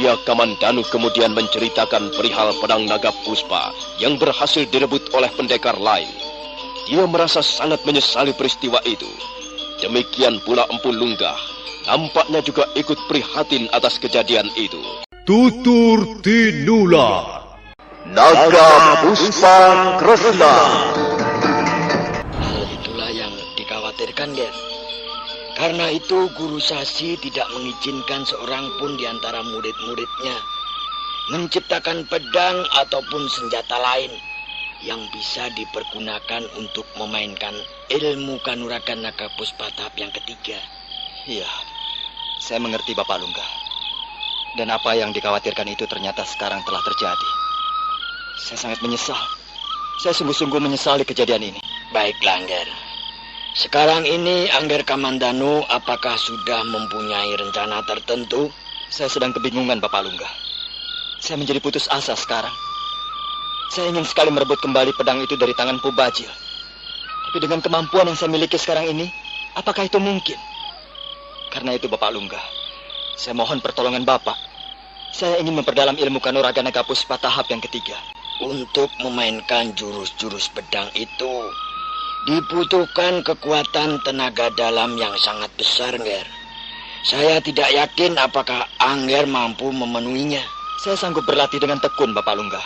Arya Kamandanu kemudian menceritakan perihal pedang naga puspa yang berhasil direbut oleh pendekar lain. Dia merasa sangat menyesali peristiwa itu. Demikian pula Empu Lunggah, nampaknya juga ikut prihatin atas kejadian itu. Tutur Tinula, Naga Puspa Kresna. Hal itulah yang dikhawatirkan, Ger. Karena itu Guru Sasi tidak mengizinkan seorang pun di antara murid-muridnya menciptakan pedang ataupun senjata lain yang bisa dipergunakan untuk memainkan ilmu kanuragan naga puspa tahap yang ketiga. Iya, saya mengerti Bapak Lunggah. Dan apa yang dikhawatirkan itu ternyata sekarang telah terjadi. Saya sangat menyesal. Saya sungguh-sungguh menyesali kejadian ini. Baiklah, Angger. Sekarang ini Angger Kamandanu apakah sudah mempunyai rencana tertentu? Saya sedang kebingungan, Bapak Lunggah. Saya menjadi putus asa sekarang. Saya ingin sekali merebut kembali pedang itu dari tangan Pubajil. Tapi dengan kemampuan yang saya miliki sekarang ini, apakah itu mungkin? Karena itu, Bapak Lunggah, saya mohon pertolongan Bapak. Saya ingin memperdalam ilmu kanuragan naga puspa tahap yang ketiga. Untuk memainkan jurus-jurus pedang itu dibutuhkan kekuatan tenaga dalam yang sangat besar, Angger. Saya tidak yakin apakah Angger mampu memenuhinya. Saya sanggup berlatih dengan tekun, Bapak Lunggah.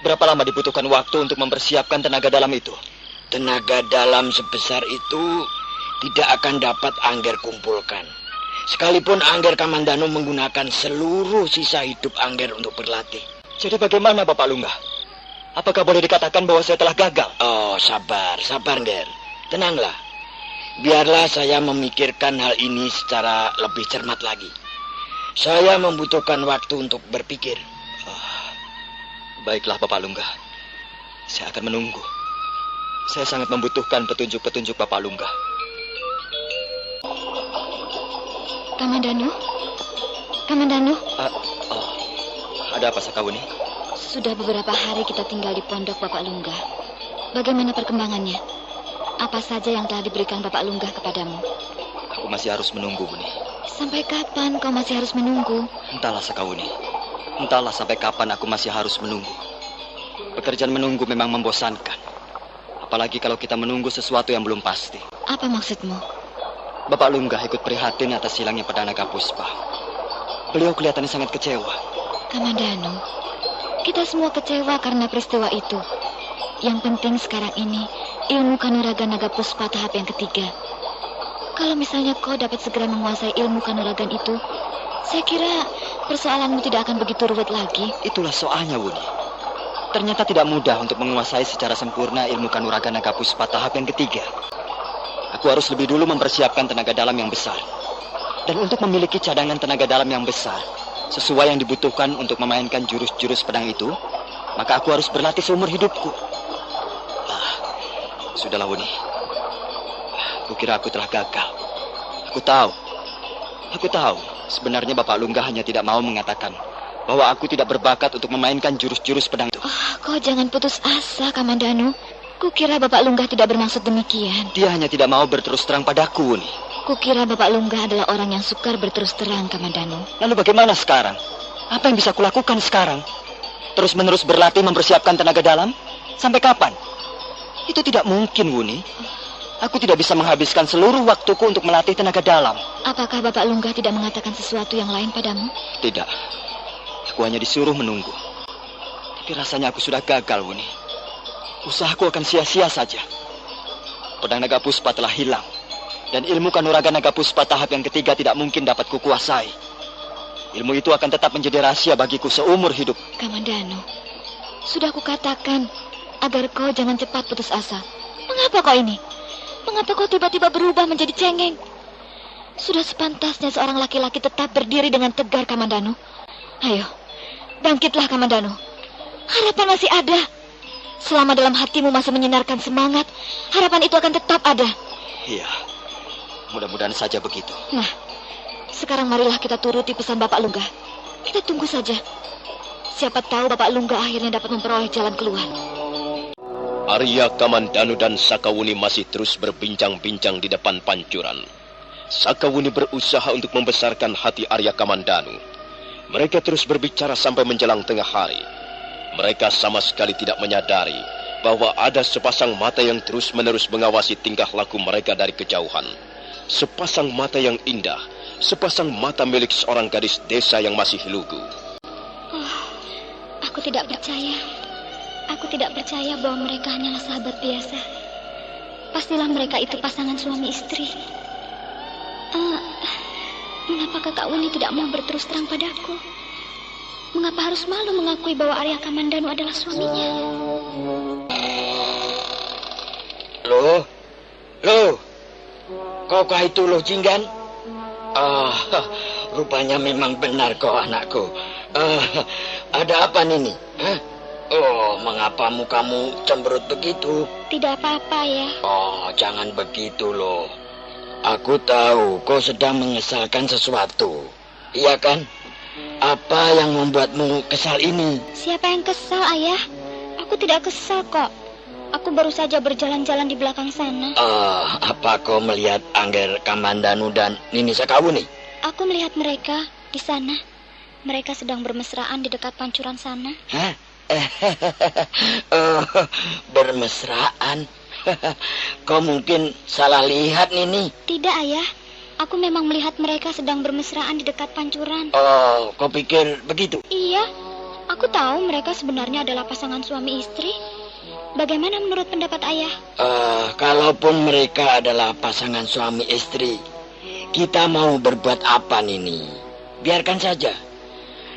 Berapa lama dibutuhkan waktu untuk mempersiapkan tenaga dalam itu? Tenaga dalam sebesar itu tidak akan dapat Angger kumpulkan. Sekalipun Angger Kamandanu menggunakan seluruh sisa hidup Angger untuk berlatih. Jadi bagaimana, Bapak Lunggah? Apakah boleh dikatakan bahwa saya telah gagal? Oh, sabar, Angger. Tenanglah. Biarlah saya memikirkan hal ini secara lebih cermat lagi. Saya membutuhkan waktu untuk berpikir. Baiklah, Bapak Lunggah. Saya akan menunggu. Saya sangat membutuhkan petunjuk-petunjuk Bapak Lunggah. Kamandanu? Ada apa, Sakawuni? Sudah beberapa hari kita tinggal di pondok Bapak Lunggah. Bagaimana perkembangannya? Apa saja yang telah diberikan Bapak Lunggah kepadamu? Aku masih harus menunggu, Buni. Sampai kapan kau masih harus menunggu? Entahlah, Sakawuni. Entahlah sampai kapan aku masih harus menunggu. Pekerjaan menunggu memang membosankan. Apalagi kalau kita menunggu sesuatu yang belum pasti. Apa maksudmu? Bapak Lunggah ikut prihatin atas hilangnya pedang naga puspa. Beliau kelihatannya sangat kecewa. Kamandanu, kita semua kecewa karena peristiwa itu. Yang penting sekarang ini, ilmu kanuragan naga puspa tahap yang ketiga. Kalau misalnya kau dapat segera menguasai ilmu kanuragan itu, saya kira persoalanmu tidak akan begitu rumit lagi. Itulah soalnya, Wuni. Ternyata tidak mudah untuk menguasai secara sempurna ilmu kanuragan naga puspa tahap yang ketiga. Aku harus lebih dulu mempersiapkan tenaga dalam yang besar. Dan untuk memiliki cadangan tenaga dalam yang besar, sesuai yang dibutuhkan untuk memainkan jurus-jurus pedang itu, maka aku harus berlatih seumur hidupku. Sudahlah, Wuni. Aku kira aku telah gagal. Aku tahu. Sebenarnya Bapak Lunggah hanya tidak mau mengatakan bahwa aku tidak berbakat untuk memainkan jurus-jurus pedang itu. Kau jangan putus asa, Kamandanu. Kukira Bapak Lunggah tidak bermaksud demikian. Dia hanya tidak mau berterus terang padaku, Wuni. Kukira Bapak Lunggah adalah orang yang sukar berterus terang, Kamandanu. Lalu bagaimana sekarang? Apa yang bisa kulakukan sekarang? Terus-menerus berlatih mempersiapkan tenaga dalam? Sampai kapan? Itu tidak mungkin, Wuni. Aku tidak bisa menghabiskan seluruh waktuku untuk melatih tenaga dalam. Apakah Bapak Lunggah tidak mengatakan sesuatu yang lain padamu? Tidak. Aku hanya disuruh menunggu. Tapi rasanya aku sudah gagal, Wuni. Usahaku akan sia-sia saja. Pedang naga puspa telah hilang. Dan ilmu kanuragan naga puspa tahap yang ketiga tidak mungkin dapat kukuasai. Ilmu itu akan tetap menjadi rahasia bagiku seumur hidup. Kamandanu, sudah kukatakan agar kau jangan cepat putus asa. Mengapa kau ini? Mengapa kau tiba-tiba berubah menjadi cengeng? Sudah sepantasnya seorang laki-laki tetap berdiri dengan tegar, Kamandanu. Ayo, bangkitlah, Kamandanu. Harapan masih ada. Selama dalam hatimu masih menyinarkan semangat, harapan itu akan tetap ada. Iya, mudah-mudahan saja begitu. Nah, sekarang marilah kita turuti pesan Bapak Lunggah. Kita tunggu saja. Siapa tahu Bapak Lunggah akhirnya dapat memperoleh jalan keluar. Arya Kamandanu dan Sakawuni masih terus berbincang-bincang di depan pancuran. Sakawuni berusaha untuk membesarkan hati Arya Kamandanu. Mereka terus berbicara sampai menjelang tengah hari. Mereka sama sekali tidak menyadari bahwa ada sepasang mata yang terus-menerus mengawasi tingkah laku mereka dari kejauhan. Sepasang mata yang indah, sepasang mata milik seorang gadis desa yang masih lugu. Aku tidak percaya. Aku tidak percaya bahwa mereka hanyalah sahabat biasa. Pastilah mereka itu pasangan suami istri. Mengapa Kakak Wuni tidak mau berterus terang padaku? Mengapa harus malu mengakui bahwa Arya Kamandanu adalah suaminya? Loh, kau itu loh Jinggan? Rupanya memang benar kau anakku. Ada apa Nini? Oh, mengapa mukamu cemberut begitu? Tidak apa-apa ya. Oh, jangan begitu loh. Aku tahu kau sedang mengesalkan sesuatu. Iya kan? Apa yang membuatmu kesal ini? Siapa yang kesal, Ayah? Aku tidak kesal kok. Aku baru saja berjalan-jalan di belakang sana. Apa kau melihat Angger Kamandanu dan Nini Sakawuni? Aku melihat mereka di sana. Mereka sedang bermesraan di dekat pancuran sana. Hah? Bermesraan? Kau mungkin salah lihat, Nini. Tidak, Ayah. Aku memang melihat mereka sedang bermesraan di dekat pancuran. Oh, kau pikir begitu? Iya, aku tahu mereka sebenarnya adalah pasangan suami istri. Bagaimana menurut pendapat Ayah? Kalaupun mereka adalah pasangan suami istri, kita mau berbuat apa, Nini? Biarkan saja.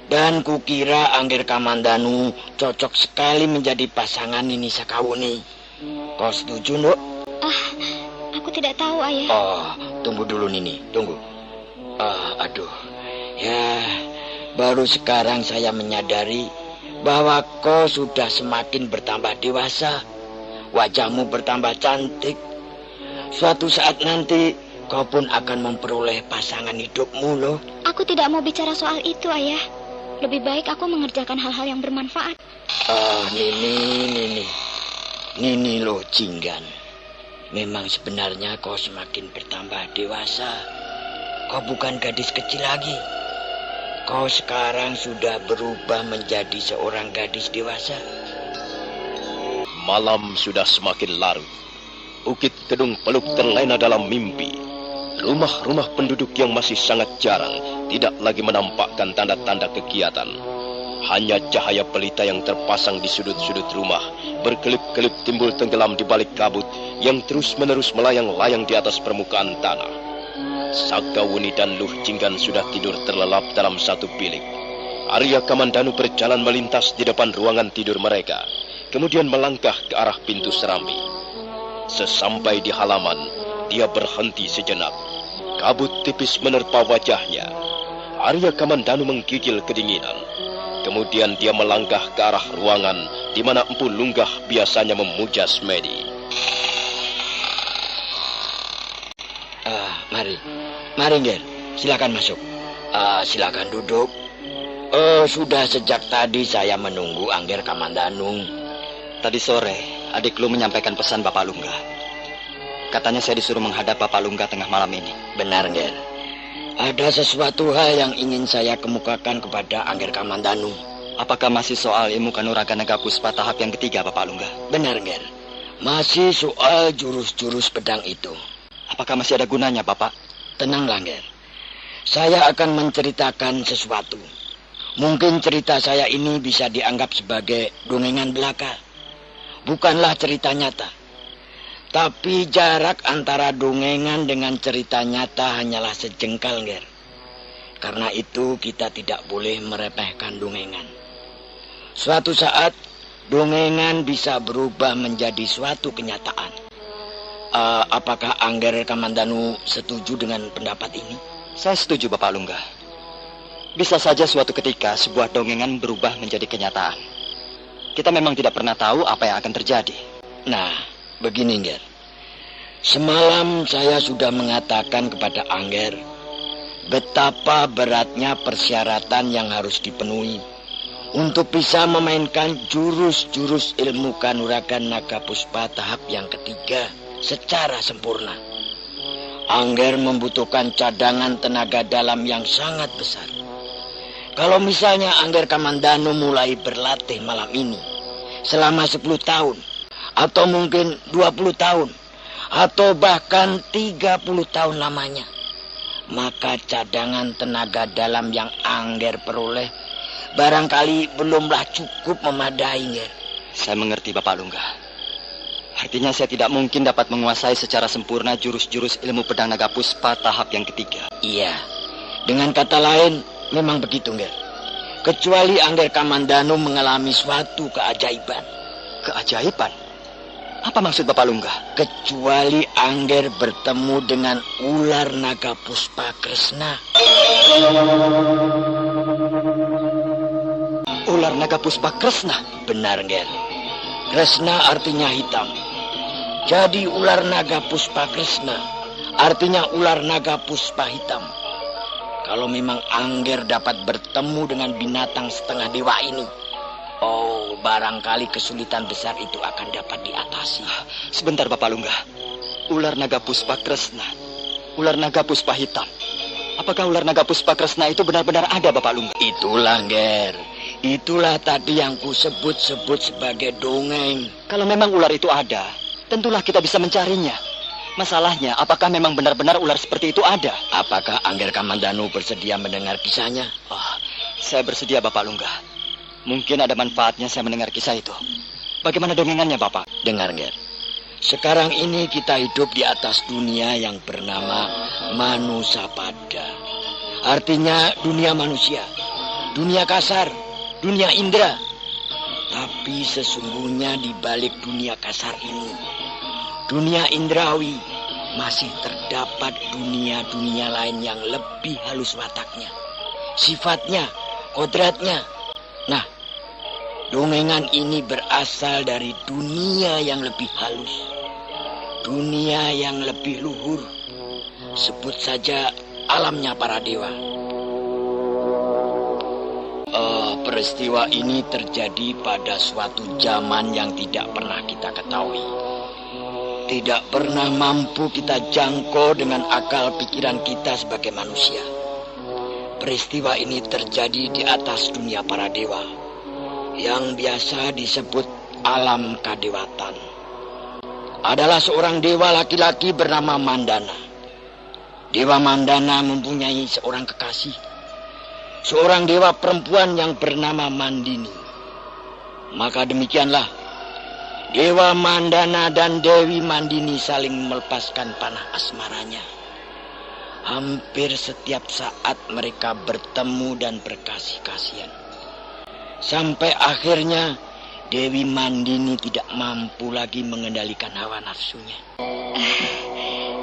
Dan kukira Angger Kamandanu cocok sekali menjadi pasangan Nini Sakawuni. Kau setuju, Nduk? Aku tidak tahu, Ayah. Tunggu dulu, Nini. Tunggu. Aduh. Ya, baru sekarang saya menyadari bahwa kau sudah semakin bertambah dewasa. Wajahmu bertambah cantik. Suatu saat nanti kau pun akan memperoleh pasangan hidupmu, loh. Aku tidak mau bicara soal itu, Ayah. Lebih baik aku mengerjakan hal-hal yang bermanfaat. Nini loh, Jinggan. Memang sebenarnya kau semakin bertambah dewasa. Kau bukan gadis kecil lagi. Kau sekarang sudah berubah menjadi seorang gadis dewasa. Malam sudah semakin larut. Bukit Kedung Peluk terlena dalam mimpi. Rumah-rumah penduduk yang masih sangat jarang tidak lagi menampakkan tanda-tanda kegiatan. Hanya cahaya pelita yang terpasang di sudut-sudut rumah berkelip-kelip timbul tenggelam di balik kabut yang terus-menerus melayang-layang di atas permukaan tanah. Sakawuni dan Luh Jinggan sudah tidur terlelap dalam satu bilik. Arya Kamandanu berjalan melintas di depan ruangan tidur mereka, kemudian melangkah ke arah pintu serambi. Sesampai di halaman, dia berhenti sejenak. Kabut tipis menerpa wajahnya. Arya Kamandanu menggigil kedinginan. Kemudian dia melangkah ke arah ruangan di mana Empu Lunggah biasanya memuja Smedi. Mari, Nger. Silakan masuk. Silakan duduk. Sudah sejak tadi saya menunggu Angger Kamandanu. Tadi sore, adik lu menyampaikan pesan Bapak Lungga. Katanya saya disuruh menghadap Bapak Lungga tengah malam ini. Benar, Nger. Ada sesuatu hal yang ingin saya kemukakan kepada Angger Kamandanu. Apakah masih soal ilmu kanuragan naga puspa tahap yang ketiga, Bapak Lungga? Benar, Nger. Masih soal jurus-jurus pedang itu. Apakah masih ada gunanya, Bapak? Tenanglah, Nger. Saya akan menceritakan sesuatu. Mungkin cerita saya ini bisa dianggap sebagai dongengan belaka. Bukanlah cerita nyata. Tapi jarak antara dongengan dengan cerita nyata hanyalah sejengkal, Nger. Karena itu kita tidak boleh meremehkan dongengan. Suatu saat, dongengan bisa berubah menjadi suatu kenyataan. Apakah Angger Kamandanu setuju dengan pendapat ini? Saya setuju, Bapak Lungga. Bisa saja suatu ketika sebuah dongengan berubah menjadi kenyataan. Kita memang tidak pernah tahu apa yang akan terjadi. Nah, begini, Nger. Semalam saya sudah mengatakan kepada Angger betapa beratnya persyaratan yang harus dipenuhi untuk bisa memainkan jurus-jurus ilmu kanuragan naga puspa tahap yang ketiga secara sempurna. Angger membutuhkan cadangan tenaga dalam yang sangat besar. Kalau misalnya Angger Kamandanu mulai berlatih malam ini selama 10 tahun, atau mungkin 20 tahun, atau bahkan 30 tahun lamanya, maka cadangan tenaga dalam yang Angger peroleh barangkali belumlah cukup memadai, Nger. Saya mengerti, Bapak Lungga. Artinya saya tidak mungkin dapat menguasai secara sempurna jurus-jurus ilmu pedang naga puspa tahap yang ketiga. Iya, dengan kata lain memang begitu, Nger. Kecuali Angger Kamandanu mengalami suatu keajaiban. Keajaiban? Apa maksud Bapak Lungga? Kecuali Angger bertemu dengan ular naga puspa Kresna. Ular naga puspa Kresna? Benar, Nger. Kresna artinya hitam. Jadi ular naga puspa Kresna artinya ular naga puspa hitam. Kalau memang Angger dapat bertemu dengan binatang setengah dewa ini, oh, barangkali kesulitan besar itu akan dapat diatasi. Sebentar, Bapak Lungga. Ular naga puspa Kresna, ular naga puspa hitam. Apakah ular naga puspa Kresna itu benar-benar ada, Bapak Lungga? Itulah, Nger. Itulah tadi yang ku sebut-sebut sebagai dongeng. Kalau memang ular itu ada, tentulah kita bisa mencarinya. Masalahnya, apakah memang benar-benar ular seperti itu ada? Apakah Angger Kamandanu bersedia mendengar kisahnya? Oh, saya bersedia, Bapak Lungga. Mungkin ada manfaatnya saya mendengar kisah itu. Bagaimana dongengannya, Bapak? Dengar, Nger. Sekarang ini kita hidup di atas dunia yang bernama Manusapada. Artinya dunia manusia, dunia kasar, dunia indera. Tapi sesungguhnya di balik dunia kasar ini, dunia indrawi, masih terdapat dunia-dunia lain yang lebih halus wataknya, sifatnya, kodratnya. Nah, dongengan ini berasal dari dunia yang lebih halus, dunia yang lebih luhur. Sebut saja alamnya para dewa. Peristiwa ini terjadi pada suatu zaman yang tidak pernah kita ketahui. Tidak pernah mampu kita jangkau dengan akal pikiran kita sebagai manusia. Peristiwa ini terjadi di atas dunia para dewa, yang biasa disebut alam kadewatan. Adalah seorang dewa laki-laki bernama Mandana. Dewa Mandana mempunyai seorang kekasih, seorang dewa perempuan yang bernama Mandini. Maka demikianlah, Dewa Mandana dan Dewi Mandini saling melepaskan panah asmaranya. Hampir setiap saat mereka bertemu dan berkasih-kasihan. Sampai akhirnya Dewi Mandini tidak mampu lagi mengendalikan hawa nafsunya.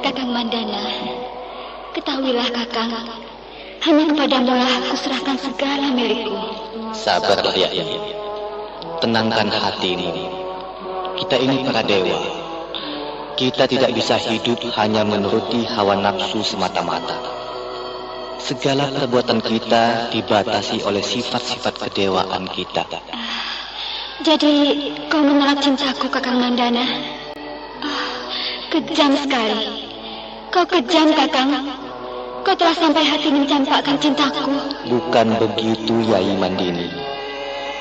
Kakang Mandana, ketahuilah Kakang, hanya kepadamu lah aku serahkan segala milikku. Sabarlah, ya. Tenangkan hatimu. Kita ini para dewa. Kita tidak bisa hidup hanya menuruti hawa nafsu semata-mata. Segala perbuatan kita dibatasi oleh sifat-sifat kedewaan kita. Jadi kau menolak cintaku, Kakang Mandana? Kejam sekali. Kau kejam, Kakang. Kau telah sampai hati mencampakkan cintaku. Bukan begitu, Yai Mandini.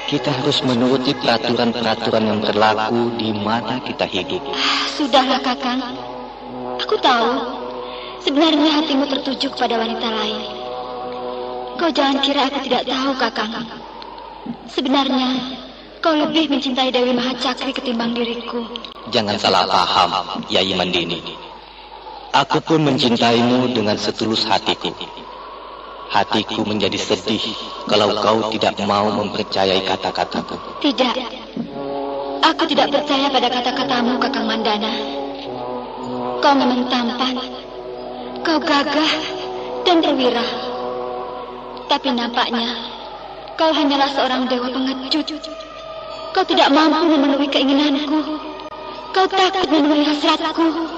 Kita harus menuruti peraturan-peraturan yang berlaku di mana kita hidup. Sudahlah, Kakang. Aku tahu sebenarnya hatimu tertuju kepada wanita lain. Kau jangan kira aku tidak tahu, Kakang. Sebenarnya kau lebih mencintai Dewi Mahacakri ketimbang diriku. Jangan salah paham, Yai Mandini. Aku pun mencintaimu dengan setulus hatiku. Hatiku menjadi sedih kalau kau tidak mau mempercayai kata-kataku. Tidak. Aku tidak percaya pada kata-katamu, Kakang Mandana. Kau memang tampan. Kau gagah dan perwira. Tapi nampaknya kau hanyalah seorang dewa pengecut. Kau tidak mampu memenuhi keinginanku. Kau takut memenuhi hasratku.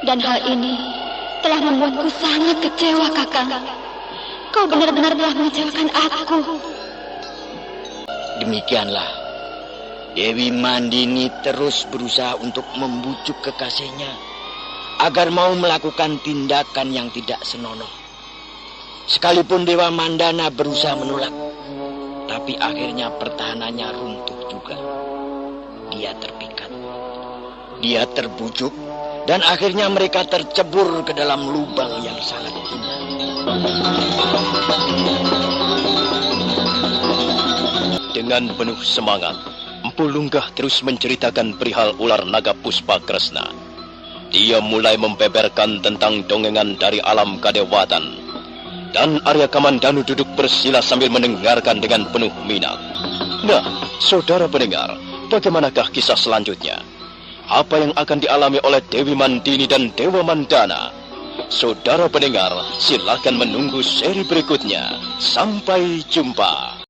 Dan hal ini telah membuatku sangat kecewa, Kakang. Kau benar-benar telah mengecewakan aku. Demikianlah, Dewi Mandini terus berusaha untuk membujuk kekasihnya agar mau melakukan tindakan yang tidak senonoh. Sekalipun Dewa Mandana berusaha menolak, tapi akhirnya pertahanannya runtuh juga. Dia terpikat, dia terbujuk, dan akhirnya mereka tercebur ke dalam lubang yang sangat indah. Dengan penuh semangat, Empu Lunggah terus menceritakan perihal ular naga Puspa Kresna. Dia mulai membeberkan tentang dongengan dari alam kadewatan. Dan Arya Kamandanu duduk bersila sambil mendengarkan dengan penuh minat. Nah, saudara pendengar, bagaimanakah kisah selanjutnya? Apa yang akan dialami oleh Dewi Mandini dan Dewa Mandana? Saudara pendengar, silakan menunggu seri berikutnya. Sampai jumpa.